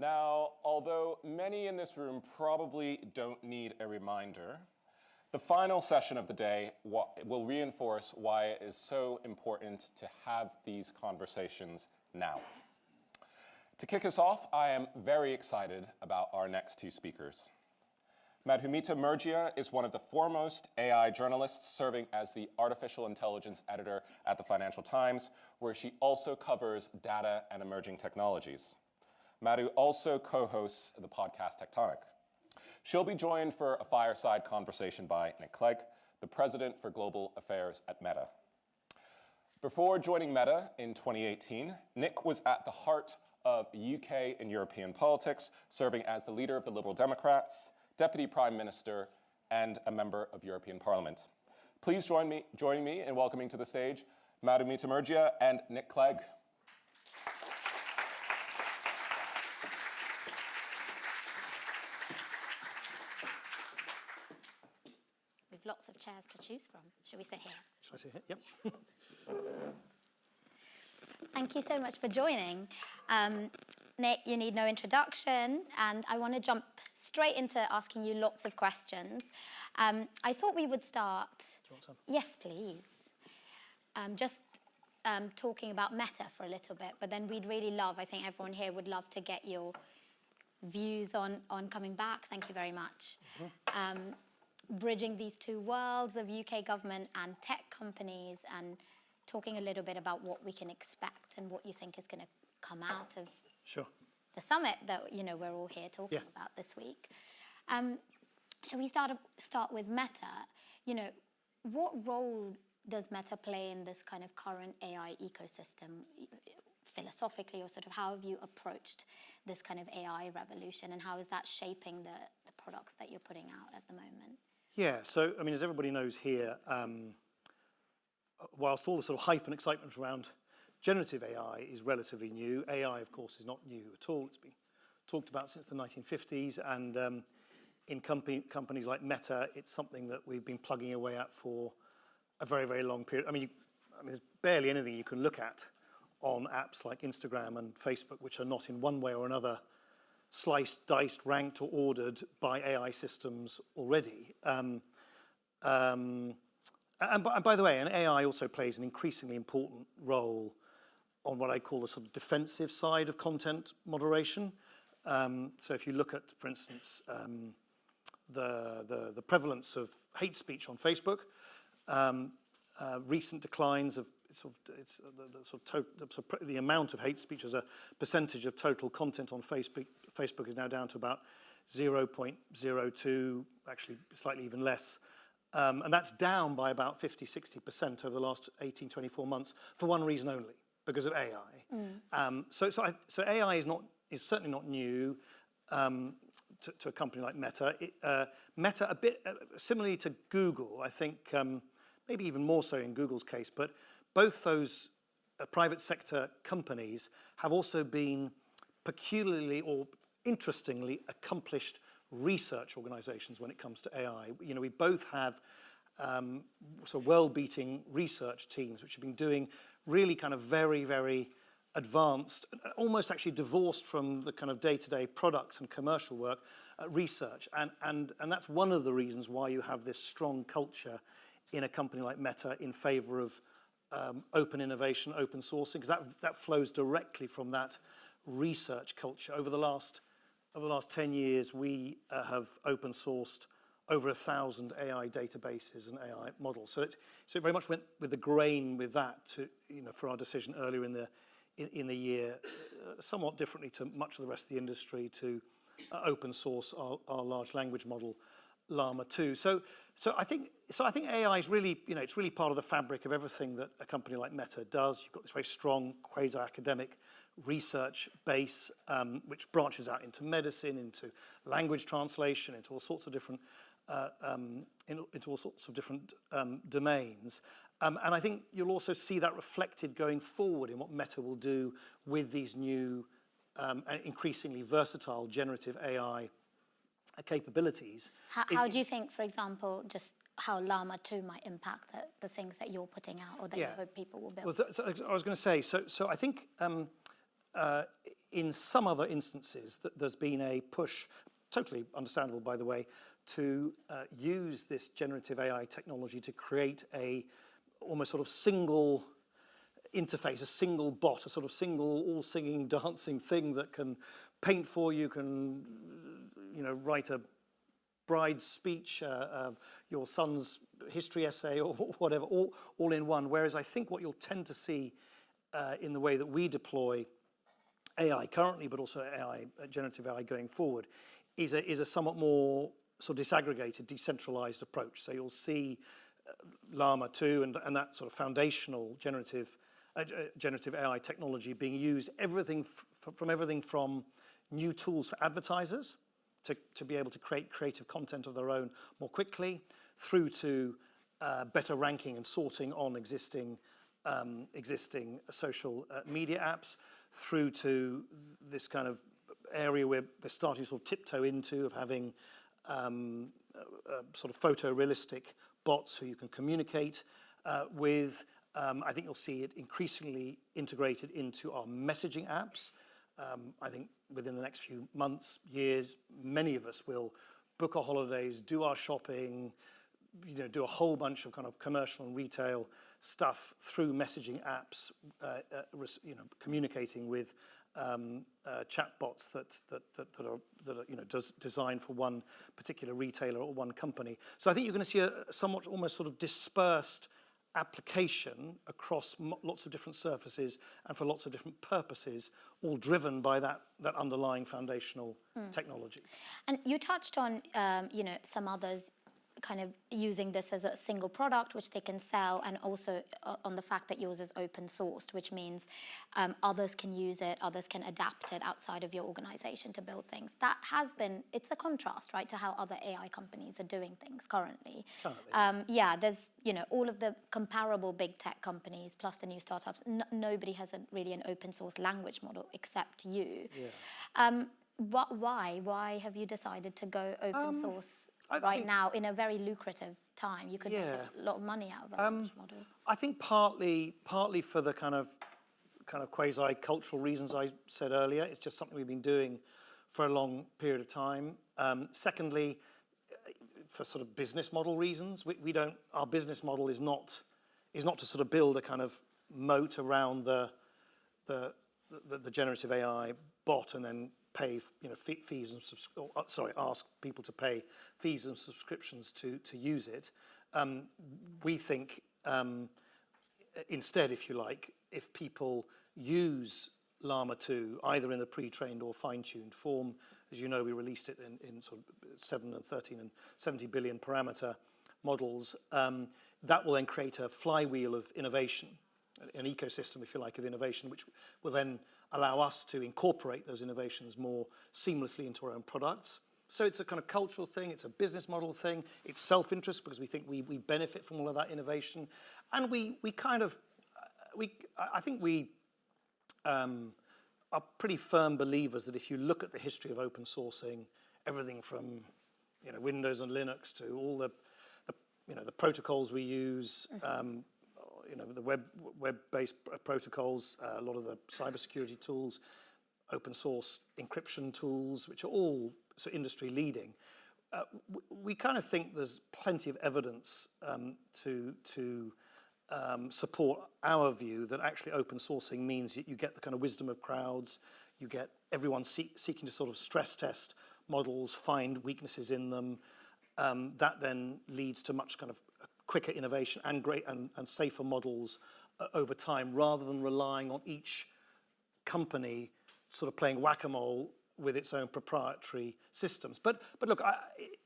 Now, although many in this room probably don't need a reminder, the final session of the day will reinforce why it is so important to have these conversations now. To kick us off, I am very excited about our next two speakers. Madhumita Murgia is one of the foremost AI journalists serving as the artificial intelligence editor at the Financial Times, where she also covers data and emerging technologies. Madhu also co-hosts the podcast Tectonic. She'll be joined for a fireside conversation by Nick Clegg, the president for global affairs at Meta. Before joining Meta in 2018, Nick was at the heart of UK and European politics, serving as the leader of the Liberal Democrats, Deputy Prime Minister, and a member of European Parliament. Please join me in welcoming to the stage Madhumita Murgia and Nick Clegg. We've lots of chairs to choose from. Should we sit here? Shall I sit here? Yep. Thank you so much for joining. Nick, you need no introduction, and I want to jump straight into asking you lots of questions. I thought we would start... Do you want some? Yes, please. Talking about Meta for a little bit, but then we'd really love, I think everyone here would love to get your views on coming back. Thank you very much. Mm-hmm. Bridging these two worlds of UK government and tech companies, and talking a little bit about what we can expect and what you think is going to come out of the summit that we're all here talking about this week. Shall we start with Meta? What role does Meta play in this kind of current AI ecosystem, philosophically, or sort of how have you approached this kind of AI revolution, and how is that shaping the products that you're putting out at the moment? Yeah, so, I mean, as everybody knows here, whilst all the sort of hype and excitement around generative AI is relatively new, AI, of course, is not new at all. It's been talked about since the 1950s, and in companies like Meta, it's something that we've been plugging away at for a very, very long period. I mean, there's barely anything you can look at on apps like Instagram and Facebook which are not in one way or another sliced, diced, ranked, or ordered by AI systems already. And by the way, AI also plays an increasingly important role on what I call the sort of defensive side of content moderation. So if you look at, for instance, the prevalence of hate speech on Facebook, recent declines of the amount of hate speech as a percentage of total content on Facebook is now down to about 0.02, actually slightly even less. And that's down by about 50-60% over the last 18-24 months for one reason only, because of AI. So AI is certainly not new to a company like Meta. Meta, a bit similarly to Google, I think, maybe even more so in Google's case, but both those private sector companies have also been peculiarly or interestingly accomplished research organizations when it comes to AI. We both have sort of world-beating research teams which have been doing really kind of very, very advanced, almost actually divorced from the kind of day-to-day product and commercial work, research. And that's one of the reasons why you have this strong culture in a company like Meta in favor of open innovation, open sourcing, because that flows directly from that research culture. Over the last 10 years, we have open sourced over 1,000 AI databases and AI models. So it very much went with the grain with that to, for our decision earlier in the year, somewhat differently to much of the rest of the industry, to open source our large language model, Llama 2. So I think AI is really, it's really part of the fabric of everything that a company like Meta does. You've got this very strong quasi-academic research base, which branches out into medicine, into language translation, into all sorts of different domains. And I think you'll also see that reflected going forward in what Meta will do with these new, increasingly versatile generative AI capabilities. How do you think, for example, just how Llama 2 might impact the things that you're putting out or that you hope people will build? Well, so I was going to say, so I think in some other instances, there's been a push, totally understandable by the way, to use this generative AI technology to create a almost sort of single interface, a single bot, a sort of single all singing, dancing thing that can paint for you, can write a bride's speech, your son's history essay, or whatever, all in one. Whereas I think what you'll tend to see in the way that we deploy AI currently, but also AI, generative AI going forward, is a somewhat more sort of disaggregated, decentralized approach. So you'll see Llama 2 and that sort of foundational generative AI technology being used from everything from new tools for advertisers to be able to create creative content of their own more quickly, through to better ranking and sorting on existing social media apps, through to this kind of area where we're starting to sort of tiptoe into, of having sort of photorealistic bots who you can communicate with. I think you'll see it increasingly integrated into our messaging apps. I think within the next few months, years, many of us will book our holidays, do our shopping, do a whole bunch of kind of commercial and retail stuff through messaging apps, communicating with chatbots that are designed for one particular retailer or one company. So I think you're going to see a somewhat almost sort of dispersed application across lots of different surfaces and for lots of different purposes, all driven by that underlying foundational technology. And you touched on, some others kind of using this as a single product which they can sell, and also on the fact that yours is open sourced, which means others can use it, others can adapt it outside of your organization to build things. It's a contrast, right, to how other AI companies are doing things currently. There's, all of the comparable big tech companies plus the new startups, nobody has really an open source language model except you. Why have you decided to go open source? I think now, in a very lucrative time, you could make a lot of money out of a language model. I think partly for the kind of quasi-cultural reasons I said earlier. It's just something we've been doing for a long period of time. Secondly, for sort of business model reasons, our business model is not to sort of build a kind of moat around the generative AI bot and then pay fees and ask people to pay fees and subscriptions to use it. We think instead, if you like, if people use Llama 2 either in the pre-trained or fine-tuned form, as you know, we released it in sort of 7 and 13 and 70 billion parameter models, that will then create a flywheel of innovation, an ecosystem, if you like, of innovation, which will then allow us to incorporate those innovations more seamlessly into our own products. So it's a kind of cultural thing, it's a business model thing, it's self-interest because we think we benefit from all of that innovation. And I think we are pretty firm believers that if you look at the history of open sourcing, everything from Windows and Linux to all the protocols we use, the web-based protocols, a lot of the cybersecurity tools, open source encryption tools, which are all so industry leading. We kind of think there's plenty of evidence to support our view that actually open sourcing means that you get the kind of wisdom of crowds, you get everyone seeking to sort of stress test models, find weaknesses in them. That then leads to much kind of quicker innovation and and safer models over time, rather than relying on each company sort of playing whack-a-mole with its own proprietary systems. But look,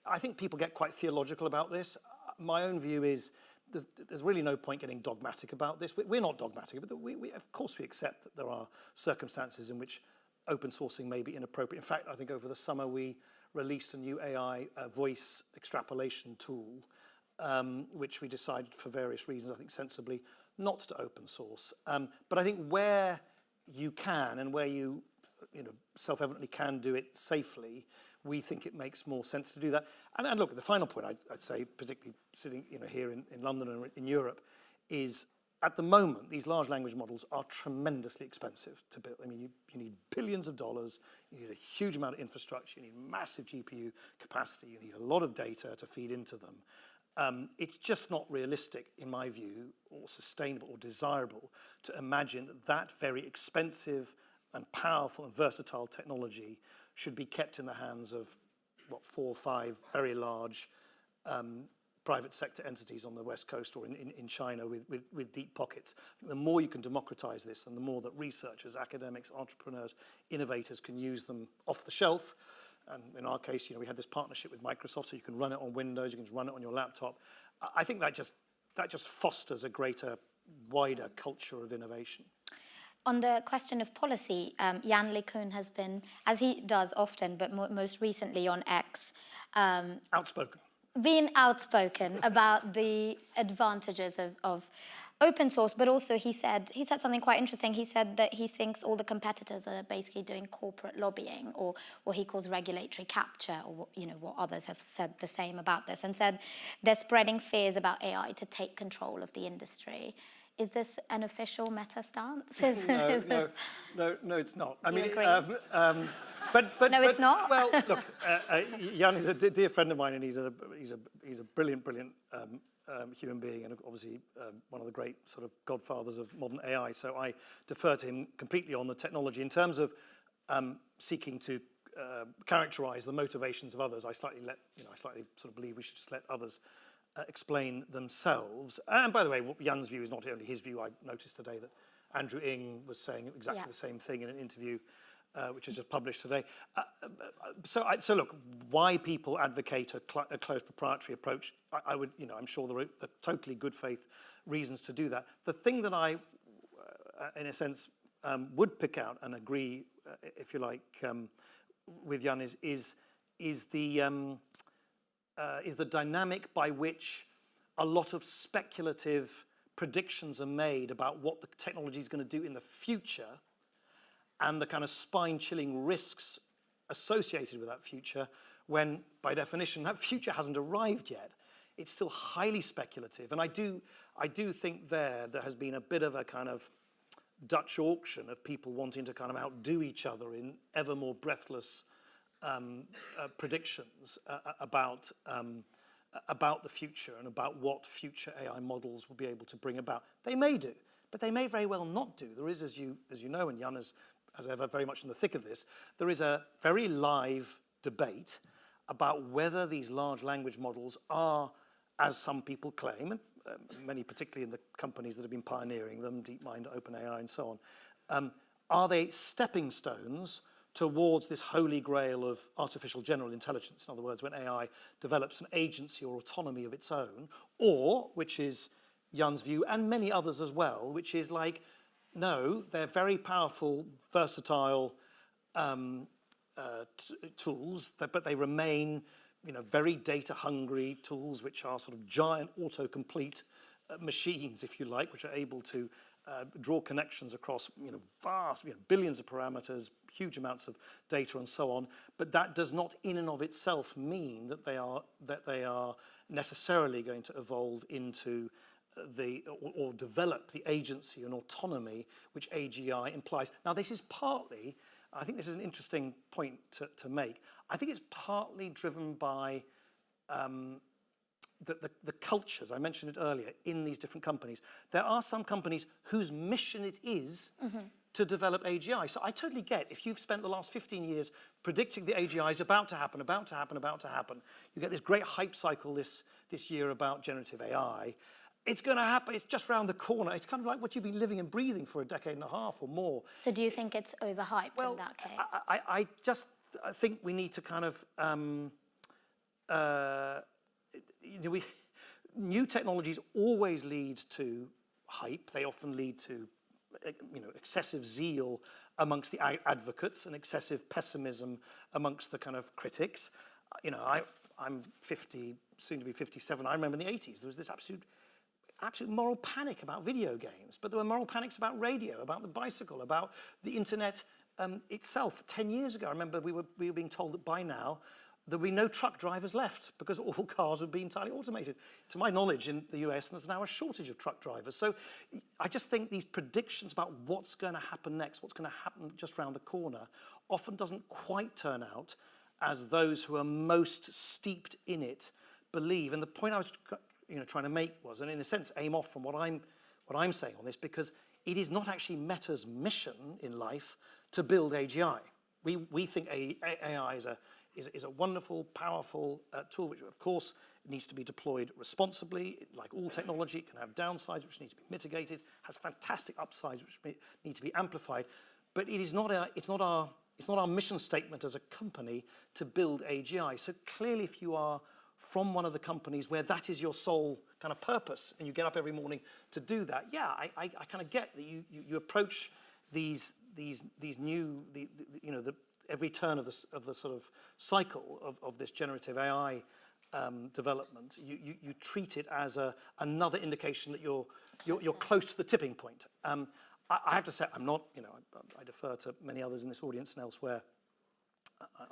I think people get quite theological about this. My own view is there's really no point getting dogmatic about this. We're not dogmatic, but of course we accept that there are circumstances in which open sourcing may be inappropriate. In fact, I think over the summer we released a new AI voice extrapolation tool, which we decided for various reasons, I think sensibly, not to open source. But I think where you can and where you self-evidently can do it safely, we think it makes more sense to do that. And look, the final point I'd say, particularly sitting here in London and in Europe, is at the moment, these large language models are tremendously expensive to build. I mean, you need billions of dollars, you need a huge amount of infrastructure, you need massive GPU capacity, you need a lot of data to feed into them. It's just not realistic, in my view, or sustainable or desirable to imagine that that very expensive and powerful and versatile technology should be kept in the hands of, 4 or 5 very large private sector entities on the West Coast or in China with deep pockets. I think the more you can democratize this and the more that researchers, academics, entrepreneurs, innovators can use them off the shelf. And in our case, we had this partnership with Microsoft, so you can run it on Windows, you can run it on your laptop. I think that just fosters a greater, wider culture of innovation. On the question of policy, Jan LeCun has been, as he does often, but most recently on X, Outspoken. Being outspoken about the advantages of open source, but also he said something quite interesting. He said that he thinks all the competitors are basically doing corporate lobbying, or what he calls regulatory capture, or what others have said the same about this, and said they're spreading fears about AI to take control of the industry. Is this an official Meta stance? No, it's not. Do you agree? But it's not? Well, look, Jan is a dear friend of mine, and he's a brilliant human being, and obviously one of the great sort of godfathers of modern AI. So I defer to him completely on the technology. In terms of seeking to characterize the motivations of others, I slightly sort of believe we should just let others explain themselves. And by the way, Jan's view is not only his view. I noticed today that Andrew Ng was saying exactly the same thing in an interview which is just published today. So look, why people advocate a closed proprietary approach, I would, I'm sure there are totally good faith reasons to do that. The thing that I, in a sense, would pick out and agree, if you like, with Jan is the dynamic by which a lot of speculative predictions are made about what the technology is going to do in the future, and the kind of spine-chilling risks associated with that future, when, by definition, that future hasn't arrived yet. It's still highly speculative. And I do think there has been a bit of a kind of Dutch auction of people wanting to kind of outdo each other in ever more breathless predictions about the future and about what future AI models will be able to bring about. They may do, but they may very well not do. There is, as you know, and Jan is, as ever, very much in the thick of this, there is a very live debate about whether these large language models are, as some people claim, and many particularly in the companies that have been pioneering them, DeepMind, OpenAI, and so on, are they stepping stones towards this holy grail of artificial general intelligence? In other words, when AI develops an agency or autonomy of its own, or, which is Jan's view, and many others as well, which is like, no, they're very powerful, versatile tools, but they remain, very data-hungry tools, which are sort of giant autocomplete machines, if you like, which are able to draw connections across, vast, billions of parameters, huge amounts of data, and so on. But that does not, in and of itself, mean that they are necessarily going to evolve into or develop the agency and autonomy which AGI implies. Now, this is partly, I think this is an interesting point to make. I think it's partly driven by the cultures, I mentioned it earlier, in these different companies. There are some companies whose mission it is to develop AGI. So I totally get, if you've spent the last 15 years predicting the AGI is about to happen, you get this great hype cycle this year about generative AI. It's going to happen. It's just around the corner. It's kind of like what you've been living and breathing for a decade and a half or more. So do you think it's overhyped in that case? I just think we need to kind of... new technologies always lead to hype. They often lead to excessive zeal amongst the advocates and excessive pessimism amongst the kind of critics. I'm 50, soon to be 57. I remember in the 80s, there was this absolute moral panic about video games, but there were moral panics about radio, about the bicycle, about the internet itself. 10 years ago, I remember we were being told that by now, there'll be no truck drivers left because all cars would be entirely automated. To my knowledge, in the US, there's now a shortage of truck drivers. So I just think these predictions about what's going to happen next, what's going to happen just around the corner, often doesn't quite turn out as those who are most steeped in it believe. And the point I was trying to make was, and in a sense aim off from what I'm saying on this, because it is not actually Meta's mission in life to build AGI. We think AI is a wonderful, powerful tool, which of course needs to be deployed responsibly. Like all technology, it can have downsides which need to be mitigated, has fantastic upsides which need to be amplified. But it's not our mission statement as a company to build AGI. So clearly, if you are from one of the companies where that is your sole kind of purpose, and you get up every morning to do that, yeah, I kind of get that you approach these new every turn of the sort of cycle of this generative AI development. You treat it as another indication that you're close to the tipping point. I have to say, I'm not, I defer to many others in this audience and elsewhere.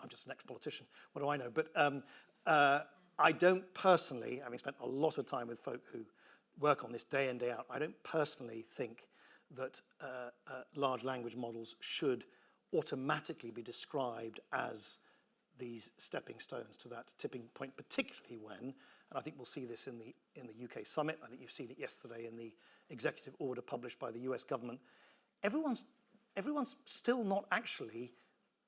I'm just an ex-politician. What do I know? But I don't personally, having spent a lot of time with folk who work on this day in, day out, I don't personally think that large language models should automatically be described as these stepping stones to that tipping point, particularly when, and I think we'll see this in the UK summit, I think you've seen it yesterday in the executive order published by the US government, everyone's still not actually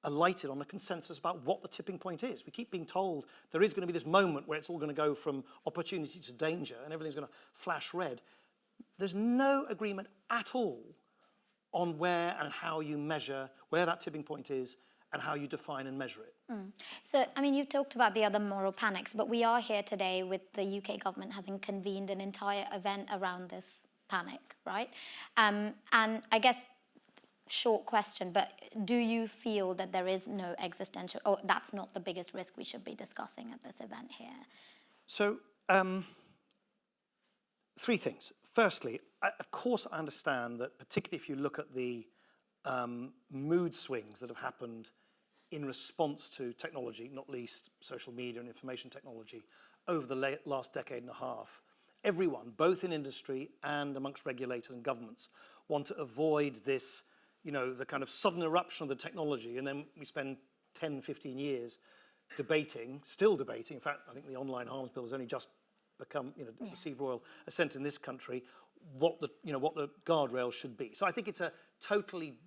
alighted on a consensus about what the tipping point is. We keep being told there is going to be this moment where it's all going to go from opportunity to danger and everything's going to flash red. There's no agreement at all on where and how you measure where that tipping point is and how you define and measure it. So, I mean, you've talked about the other moral panics, but we are here today with the UK government having convened an entire event around this panic, right? And I guess, short question, but do you feel that there is no existential, or that's not the biggest risk we should be discussing at this event here? So, three things. Firstly, of course I understand that, particularly if you look at the mood swings that have happened in response to technology, not least social media and information technology, over the last decade and a half, everyone, both in industry and amongst regulators and governments, want to avoid this, the kind of sudden eruption of the technology, and then we spend 10, 15 years still debating. In fact, I think the online harms bill has only just received royal assent in this country, what the guardrails should be. So I think it's a totally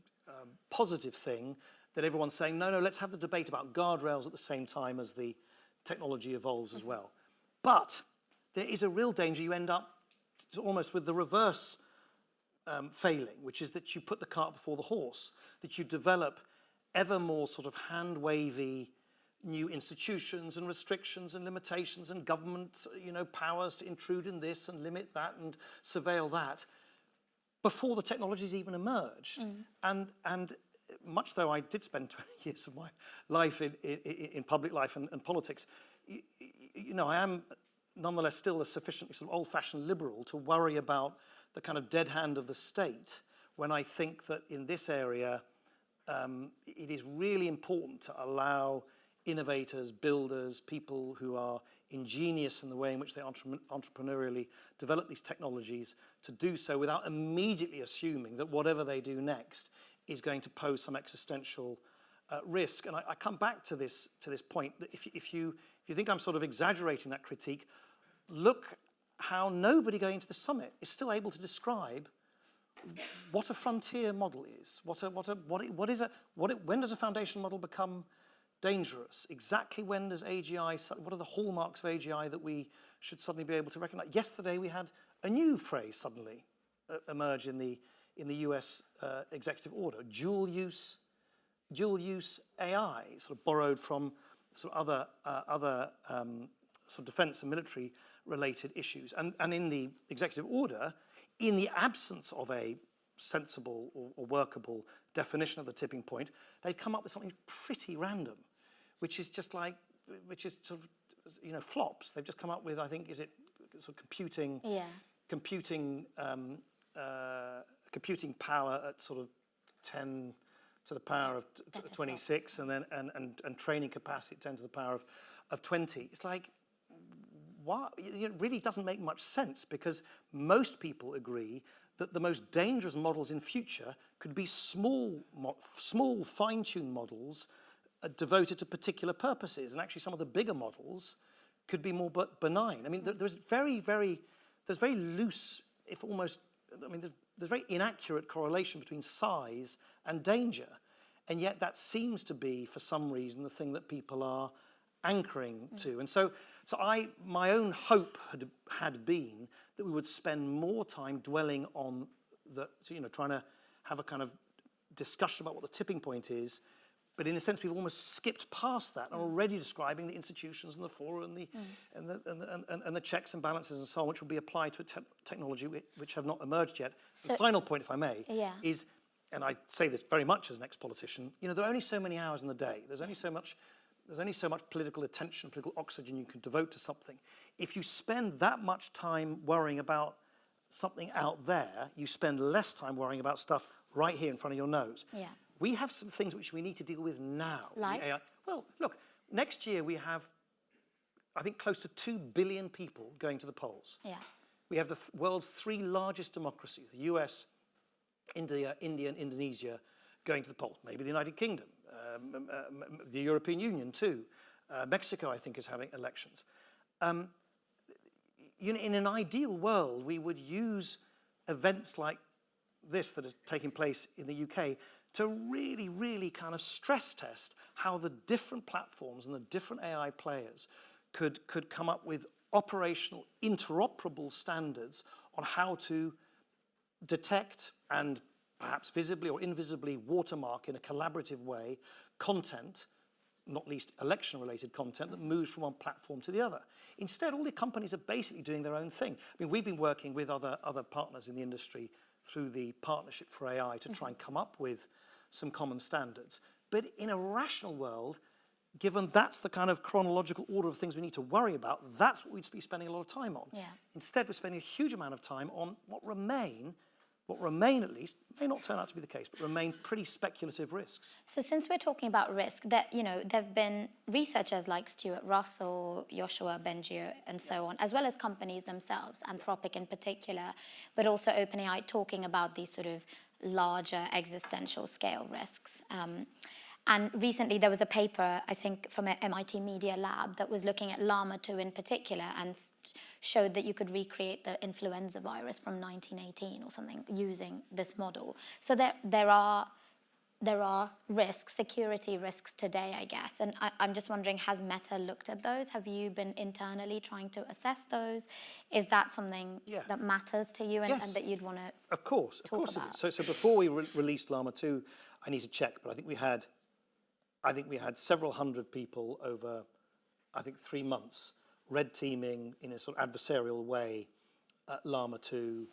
positive thing that everyone's saying, no, let's have the debate about guardrails at the same time as the technology evolves as well. But there is a real danger you end up almost with the reverse failing, which is that you put the cart before the horse, that you develop ever more sort of hand-wavy new institutions and restrictions and limitations and government, powers to intrude in this and limit that and surveil that before the technologies even emerged. And much though I did spend 20 years of my life in public life and politics, I am nonetheless still a sufficiently sort of old-fashioned liberal to worry about the kind of dead hand of the state when I think that in this area it is really important to allow innovators, builders, people who are ingenious in the way in which they entrepreneurially develop these technologies to do so without immediately assuming that whatever they do next is going to pose some existential risk. And I come back to this point that if you think I'm sort of exaggerating that critique, look how nobody going to the summit is still able to describe what a frontier model is. When does a foundation model become dangerous? Exactly when does AGI, what are the hallmarks of AGI that we should suddenly be able to recognize? Yesterday we had a new phrase suddenly emerge in the US executive order, dual use AI, sort of borrowed from sort of other sort of defense and military related issues. And in the executive order, in the absence of a sensible or workable definition of the tipping point, they've come up with something pretty random, which is sort of, flops. They've just come up with, I think, is it sort of computing power at sort of 10 to the power of Better 26, and then and training capacity 10 to the power of 20. It's like, what? It really doesn't make much sense, because most people agree that the most dangerous models in future could be small fine-tuned models devoted to particular purposes, and actually some of the bigger models could be more benign. I mean, there's very loose, if almost, I mean, there's very inaccurate correlation between size and danger, and yet that seems to be, for some reason, the thing that people are anchoring to. And so my own hope had been that we would spend more time dwelling on trying to have a kind of discussion about what the tipping point is, but in a sense we've almost skipped past that and already describing the institutions and the fora and the checks and balances and so on, which will be applied to a technology which have not emerged yet. So, the final point, if I may, is, and I say this very much as an ex-politician, there are only so many hours in the day. There's only so much political attention, political oxygen you can devote to something. If you spend that much time worrying about something out there, you spend less time worrying about stuff right here in front of your nose. Yeah. We have some things which we need to deal with now. Like? AI. Well, look, next year we have, I think, close to 2 billion people going to the polls. Yeah. We have the world's 3 largest democracies, the US, India, and Indonesia, going to the polls. Maybe the United Kingdom, the European Union too. Mexico, I think, is having elections. In an ideal world, we would use events like this that is taking place in the UK to really, really kind of stress test how the different platforms and the different AI players could come up with operational, interoperable standards on how to detect and perhaps visibly or invisibly watermark in a collaborative way content, not least election-related content, that moves from one platform to the other. Instead, all the companies are basically doing their own thing. I mean, we've been working with other partners in the industry through the Partnership for AI to try and come up with some common standards. But in a rational world, given that's the kind of chronological order of things we need to worry about, that's what we'd be spending a lot of time on. Yeah. Instead, we're spending a huge amount of time on what remain at least, may not turn out to be the case, but remain pretty speculative risks. So since we're talking about risk, there have been researchers like Stuart Russell, Joshua Bengio, and so on, as well as companies themselves, Anthropic in particular, but also OpenAI, talking about these sort of larger existential scale risks. And recently there was a paper, I think, from an MIT Media Lab that was looking at Llama 2 in particular and showed that you could recreate the influenza virus from 1918 or something using this model. So there are risks, security risks today, I guess. And I'm just wondering, has Meta looked at those? Have you been internally trying to assess those? Is that something that matters to you and that you'd want to Of course it is. So before we released Llama 2, I need to check, but I think we had several hundred people over, 3 months, red teaming in a sort of adversarial way at Llama 2,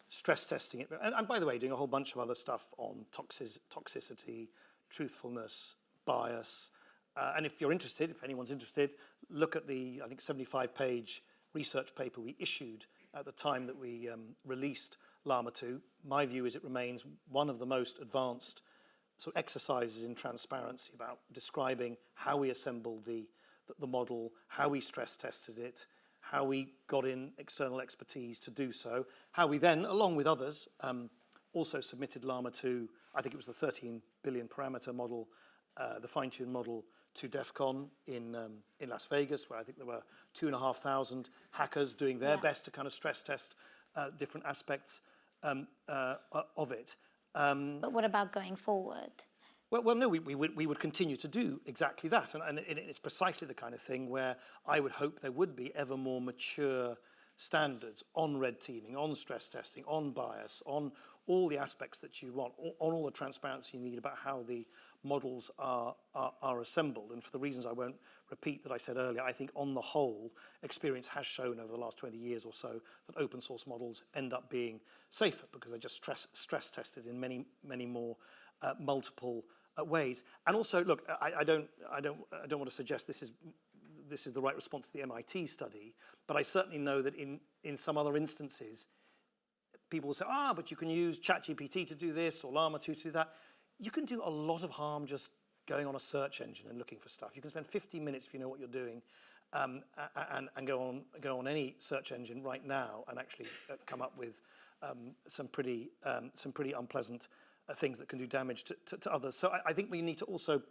stress testing it, and by the way, doing a whole bunch of other stuff on toxicity, truthfulness, bias. And if anyone's interested, look at the, 75-page research paper we issued at the time that we released Llama 2. My view is it remains one of the most advanced sort of exercises in transparency about describing how we assembled the model, how we stress tested it, how we got in external expertise to do so, how we then, along with others, also submitted Llama 2, I think it was the 13 billion parameter model, the fine-tuned model, to DEF CON in Las Vegas, where I think there were 2,500 hackers doing their best to kind of stress test different aspects of it. But what about going forward? Well, no, we would continue to do exactly that. And it's precisely the kind of thing where I would hope there would be ever more mature standards on red teaming, on stress testing, on bias, on all the aspects that you want, on all the transparency you need about how the models are assembled. And for the reasons I won't repeat that I said earlier, I think on the whole, experience has shown over the last 20 years or so that open source models end up being safer because they're just stress tested in many more multiple ways. And also, look, I don't want to suggest this is the right response to the MIT study, but I certainly know that in some other instances, people will say, but you can use ChatGPT to do this or Llama 2 to do that. you can do a lot of harm just going on a search engine and looking for stuff. You can spend 15 minutes if you know what you're doing, and go on any search engine right now and actually come up with some pretty unpleasant things that can do damage to others. So I think we need to also,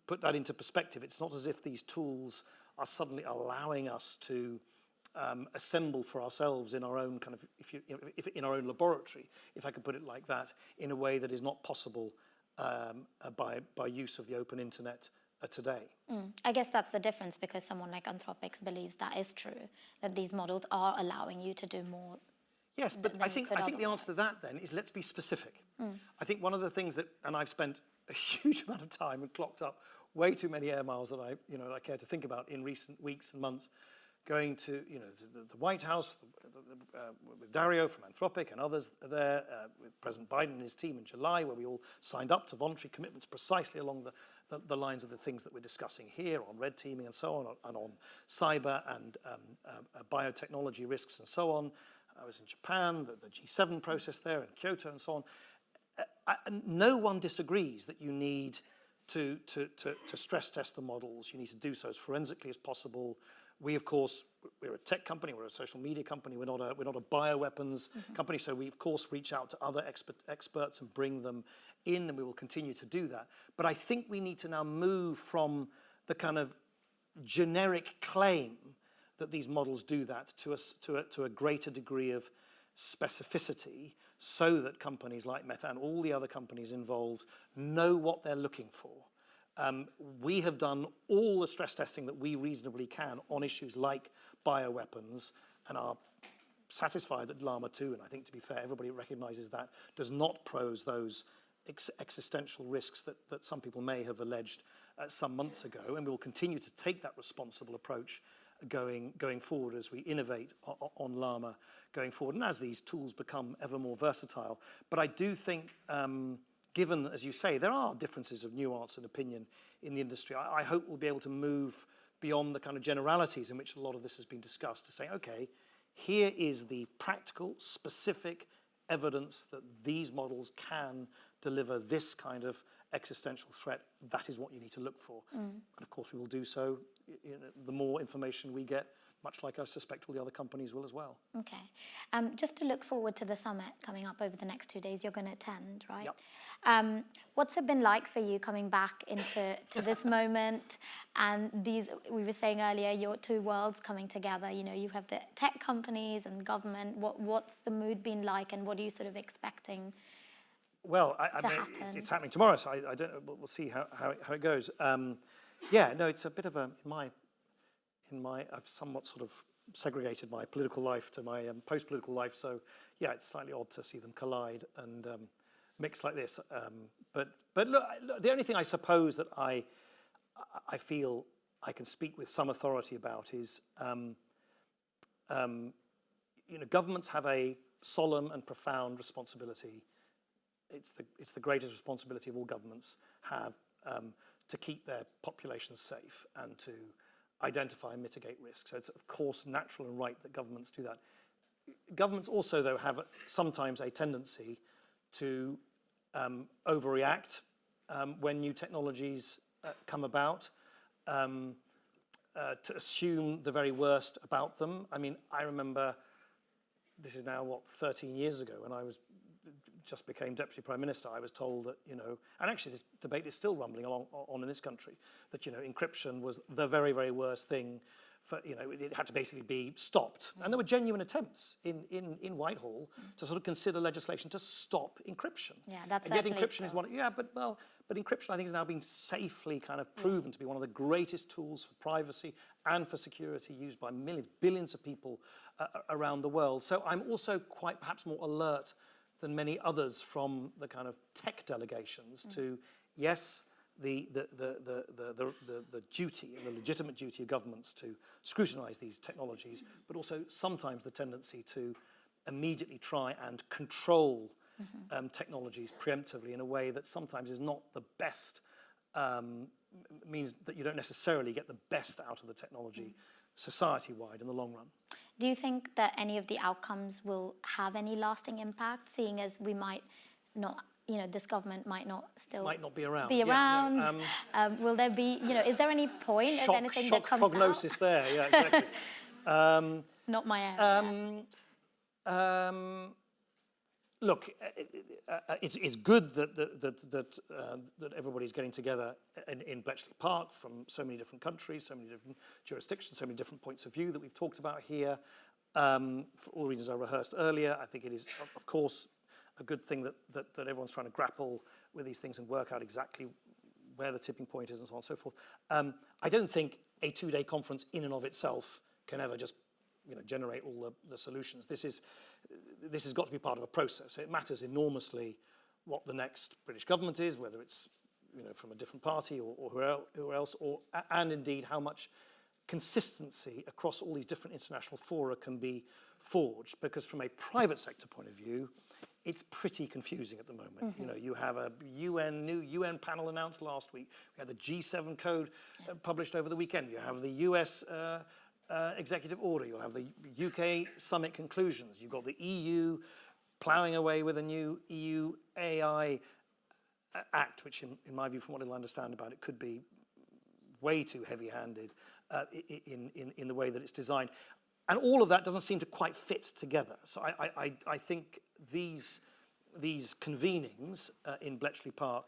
put that into perspective. It's not as if these tools are suddenly allowing us to assemble for ourselves in our own kind of, if in our own laboratory, if I could put it like that, in a way that is not possible by use of the open internet today. I guess that's the difference, because someone like Anthropic believes that is true, that these models are allowing you to do more. Yes, but I think the answer to that then is, let's be specific. I think one of the things that, and I've spent a huge amount of time and clocked up way too many air miles that I care to think about in recent weeks and months, going to the White House with Dario from Anthropic and others there, with President Biden and his team in July, where we all signed up to voluntary commitments precisely along the lines of the things that we're discussing here on red teaming and so on, and on cyber and biotechnology risks and so on. I was in Japan, the G7 process there, and Kyoto and so on. No one disagrees that you need to stress test the models. You need to do so as forensically as possible. We, of course, we're a tech company, we're a social media company, we're not a bioweapons company, so we, of course, reach out to other experts and bring them in, and we will continue to do that. But I think we need to now move from the kind of generic claim that these models do that to a greater degree of specificity, so that companies like Meta and all the other companies involved know what they're looking for. We have done all the stress testing that we reasonably can on issues like bioweapons, and are satisfied that Llama 2, and I think, to be fair, everybody recognizes that, does not pose those existential risks that some people may have alleged some months ago, and we will continue to take that responsible approach going forward as we innovate on Llama going forward, and as these tools become ever more versatile. But I do think, given, as you say, there are differences of nuance and opinion in the industry, I hope we'll be able to move beyond the kind of generalities in which a lot of this has been discussed, to say, okay, here is the practical, specific evidence that these models can deliver this kind of existential threat. That is what you need to look for. And of course, we will do so. The more information we get, much like I suspect all the other companies will as well. Okay. Just to look forward to the summit coming up over the next 2 days, you're going to attend, right? Yep. What's it been like for you coming back into this moment? And we were saying earlier, your two worlds coming together. You have the tech companies and government. What's the mood been like, and what are you sort of expecting? Well, it's happening tomorrow, so I don't know. We'll see how it goes. It's a bit of I've somewhat sort of segregated my political life to my post-political life, so yeah, it's slightly odd to see them collide and mix like this. But look, the only thing I suppose that I feel I can speak with some authority about is, governments have a solemn and profound responsibility. It's the greatest responsibility of all governments have, to keep their populations safe and to identify and mitigate risks. So it's, of course, natural and right that governments do that. Governments also, though, have sometimes a tendency to overreact when new technologies come about, to assume the very worst about them. I mean, I remember, this is now, 13 years ago, when I just became Deputy Prime Minister, I was told that, and actually this debate is still rumbling on in this country, that, encryption was the very, very worst thing for, it had to basically be stopped. And there were genuine attempts in Whitehall to sort of consider legislation to stop encryption. Yeah, that's and yet encryption is one, but encryption, I think, has now been safely kind of proven to be one of the greatest tools for privacy and for security, used by billions of people around the world. So I'm also quite perhaps more alert than many others from the kind of tech delegations to, yes, the duty and the legitimate duty of governments to scrutinise these technologies, but also sometimes the tendency to immediately try and control technologies preemptively in a way that sometimes is not the best, means that you don't necessarily get the best out of the technology society-wide in the long run. Do you think that any of the outcomes will have any lasting impact, seeing as we might not, this government might not be around. Yeah, no, will there be, is there any point of anything that comes prognosis out? there, yeah, exactly. Not my area. Look, it's good that everybody's getting together in Bletchley Park from so many different countries, so many different jurisdictions, so many different points of view that we've talked about here. For all the reasons I rehearsed earlier, I think it is, of course, a good thing that everyone's trying to grapple with these things and work out exactly where the tipping point is and so on and so forth. I don't think a 2-day conference in and of itself can ever just generate all the solutions. This has got to be part of a process. So it matters enormously what the next British government is, whether it's from a different party or who else, and indeed how much consistency across all these different international fora can be forged. Because from a private sector point of view, it's pretty confusing at the moment. You have a new UN panel announced last week. We had the G7 code published over the weekend. You have the US executive order. You'll have the UK summit conclusions. You've got the EU ploughing away with a new EU AI Act, which in my view, from what I understand about it, could be way too heavy-handed in the way that it's designed. And all of that doesn't seem to quite fit together. So I think these convenings in Bletchley Park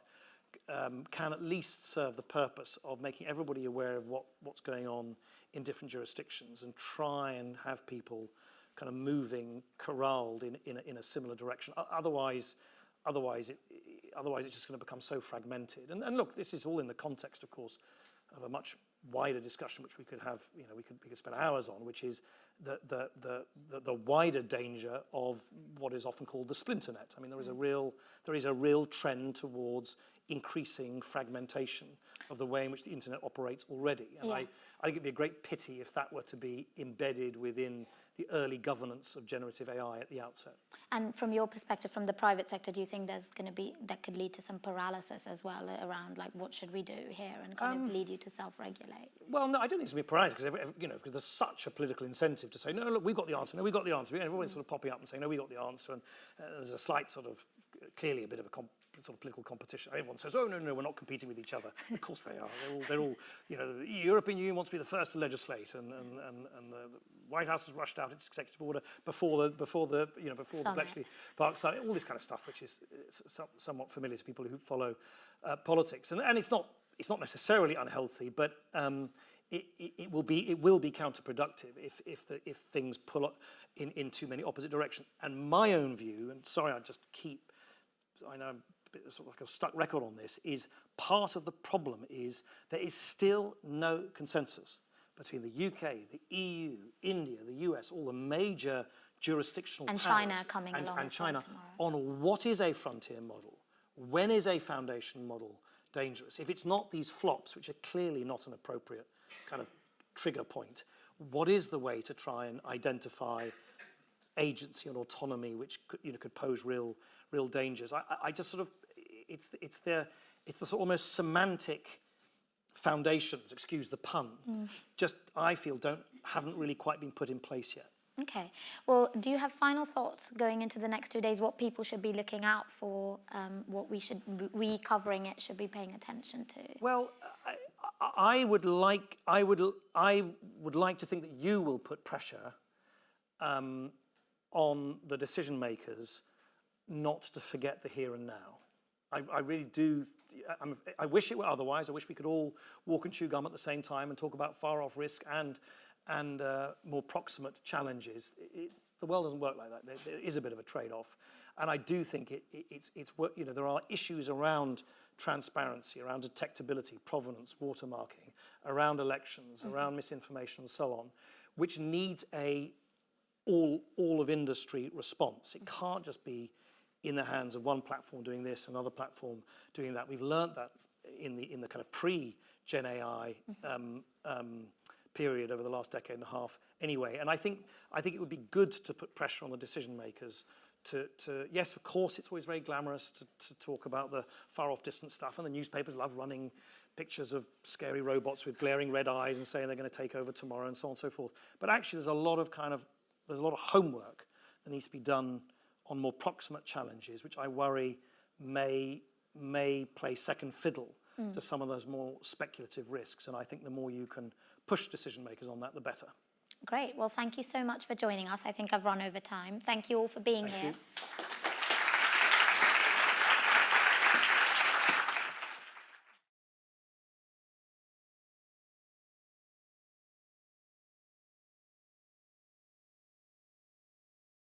can at least serve the purpose of making everybody aware of what's going on in different jurisdictions and try and have people kind of moving, corralled in a similar direction. Otherwise it's just going to become so fragmented. And look, this is all in the context, of course, of a much wider discussion, which we could have, we could spend hours on, which is the wider danger of what is often called the splinter net. I mean, there is a real trend towards increasing fragmentation of the way in which the internet operates already. And I think it'd be a great pity if that were to be embedded within the early governance of generative AI at the outset. And from your perspective, from the private sector, do you think there's going to be, that could lead to some paralysis as well around, like, what should we do here, and kind of lead you to self-regulate? Well, no, I don't think it's going to be paralysis, because there's such a political incentive to say, no, look, we've got the answer, no, we've got the answer. Everyone's sort of popping up and saying, no, we got the answer, and there's a slight sort of, clearly a bit of a sort of political competition. Everyone says, oh, no, we're not competing with each other. Of course they are. They're all the European Union wants to be the first to legislate, and the White House has rushed out its executive order before the Bletchley Park summit. All this kind of stuff, which is somewhat familiar to people who follow politics, and it's not necessarily unhealthy, but it will be counterproductive if things pull up in too many opposite directions. And my own view, and sorry, I know I'm a bit sort of like a stuck record on this, is part of the problem is there is still no consensus between the UK, the EU, India, the US, all the major jurisdictional and powers, China coming along and China tomorrow, on what is a frontier model, when is a foundation model dangerous. If it's not these flops, which are clearly not an appropriate kind of trigger point, what is the way to try and identify agency and autonomy which could pose real dangers? I just sort of, it's the sort of almost semantic foundations, excuse the pun, just I feel haven't really quite been put in place yet. Okay. Well, do you have final thoughts going into the next 2 days? What people should be looking out for? What we covering it should be paying attention to? Well, I would like to think that you will put pressure on the decision makers not to forget the here and now. I really do. I wish it were otherwise. I wish we could all walk and chew gum at the same time and talk about far-off risk and more proximate challenges. The world doesn't work like that. There is a bit of a trade-off, and I do think there are issues around transparency, around detectability, provenance, watermarking, around elections, around misinformation, and so on, which needs a all of industry response. It can't just be in the hands of one platform doing this, another platform doing that. We've learned that in the kind of pre-Gen AI period over the last decade and a half anyway. And I think it would be good to put pressure on the decision makers to yes, of course, it's always very glamorous to talk about the far off distant stuff, and the newspapers love running pictures of scary robots with glaring red eyes and saying they're going to take over tomorrow and so on and so forth. But actually there's a lot of homework that needs to be done on more proximate challenges, which I worry may play second fiddle to some of those more speculative risks. And I think the more you can push decision makers on that, the better. Great. Well, thank you so much for joining us. I think I've run over time. Thank you all for being here. Thank you.